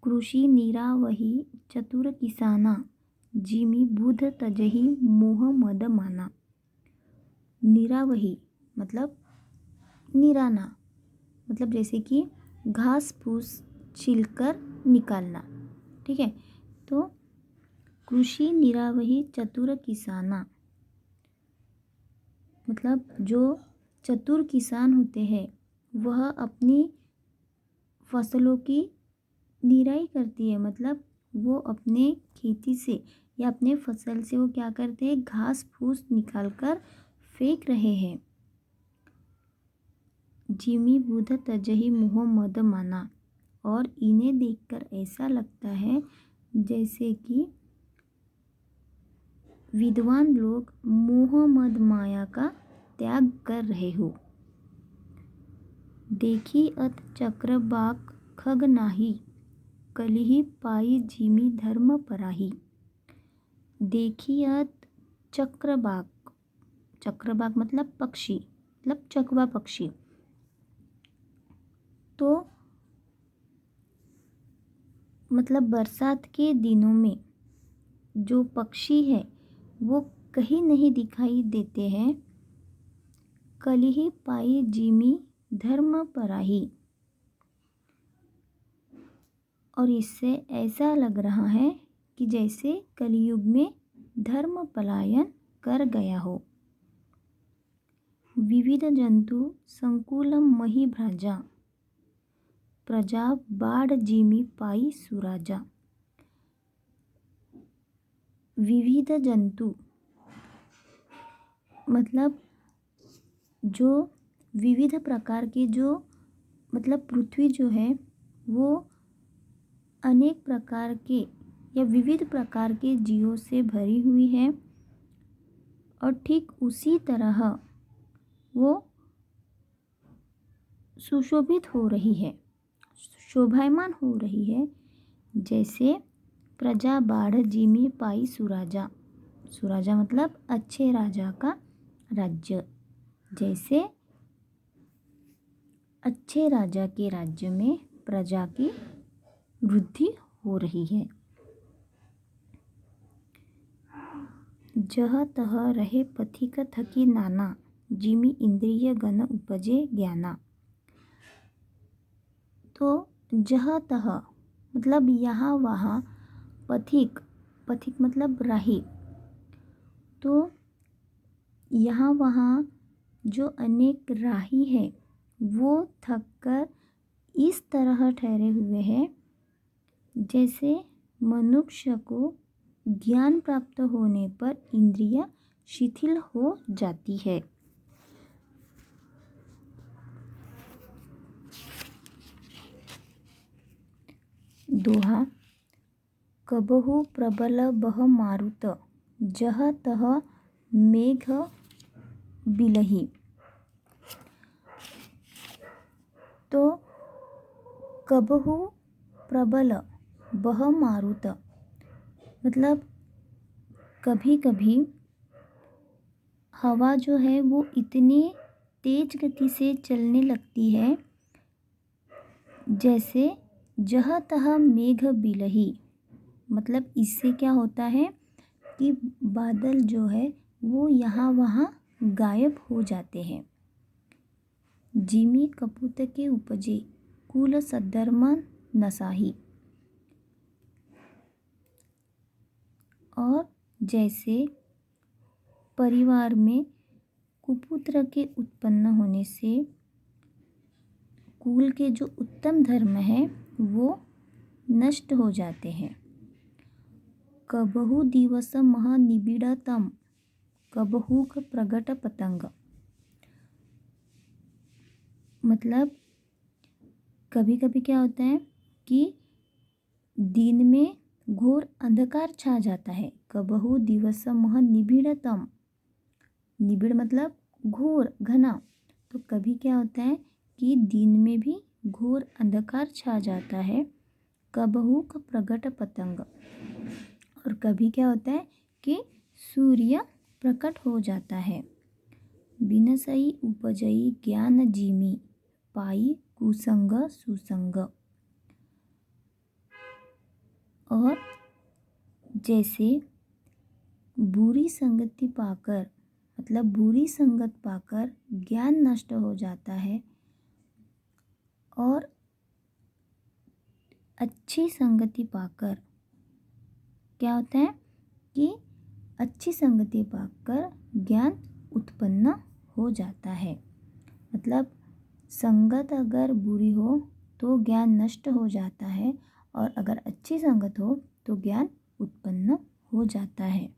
कृषि निरावहि चतुर किसाना, जिमि बुध तजहि मोह मद माना। निरावहि मतलब निराना, मतलब जैसे कि घास फूस छिलकर निकालना। ठीक है, तो कृषि निरावहि चतुर किसाना मतलब जो चतुर किसान होते हैं वह अपनी फसलों की निराई करती है। मतलब वो अपने खेती से या अपने फसल से वो क्या करते हैं, घास फूस निकाल कर फेंक रहे हैं। जिमि बुध तजहि मोह मद माना, और इन्हें देखकर ऐसा लगता है जैसे कि विद्वान लोग मोह मद माया का त्याग कर रहे हो। देखी अत चक्रबाक खग नाही, कलिहि पाई जिमि धर्म पराही। देखी अत चक्रबाक, चक्रबाक मतलब पक्षी, मतलब चकवा पक्षी। तो मतलब बरसात के दिनों में जो पक्षी है वो कहीं नहीं दिखाई देते हैं। कलिहि पाई जिमि धर्म पराही, और इससे ऐसा लग रहा है कि जैसे कलयुग में धर्म पलायन कर गया हो। विविध जंतु संकुलम मही भ्राजा, प्रजा बाढ़ जिमि पाई सुराजा। विविध जंतु मतलब जो विविध प्रकार के, जो मतलब पृथ्वी जो है वो अनेक प्रकार के या विविध प्रकार के जीवों से भरी हुई है, और ठीक उसी तरह वो सुशोभित हो रही है, शोभायमान हो रही है। जैसे प्रजा बाढ़ जिमि पाई सुराजा, सुराजा मतलब अच्छे राजा का राज्य। जैसे अच्छे राजा के राज्य में प्रजा की वृद्धि हो रही है। जह तह रहे पथिक थकी नाना, जिमि इंद्रिय गण उपजे ज्ञाना। तो जह तह मतलब यहाँ वहाँ, पथिक, पथिक मतलब राही। तो यहाँ वहाँ जो अनेक राही है वो थककर इस तरह ठहरे हुए हैं जैसे मनुष्य को ज्ञान प्राप्त होने पर इंद्रियां शिथिल हो जाती है। दोहा। कबहु प्रबल बह मारुत, जह तह मेघ बिलही। तो कबहु प्रबल बह मारुत मतलब कभी कभी हवा जो है वो इतनी तेज गति से चलने लगती है जैसे जह तह मेघ बिलही। मतलब इससे क्या होता है कि बादल जो है वो यहाँ वहाँ गायब हो जाते हैं। जिमि कपूत के उपजे, कुल सद्धर्म नसाही। और जैसे परिवार में कुपुत्र के उत्पन्न होने से कुल के जो उत्तम धर्म है वो नष्ट हो जाते हैं। कबहु दिवस मह निबिड़तम, कबहुक प्रगट पतंग। मतलब कभी कभी क्या होता है कि दिन में घोर अंधकार छा जाता है। कबहु दिवस मह निबिड़तम, निबिड़ मतलब घोर घना। तो कभी क्या होता है कि दिन में भी घोर अंधकार छा जाता है। कबहु का प्रगट पतंग, और कभी क्या होता है कि सूर्य प्रकट हो जाता है। बिनसई उपजई ज्ञान जिमि, पाई कुसंग सुसंग। और जैसे बुरी संगति पाकर मतलब बुरी संगत पाकर ज्ञान नष्ट हो जाता है और अच्छी संगति पाकर क्या होता है कि अच्छी संगति पाकर ज्ञान उत्पन्न हो जाता है। मतलब संगत अगर बुरी हो तो ज्ञान नष्ट हो जाता है और अगर अच्छी संगत हो तो ज्ञान उत्पन्न हो जाता है।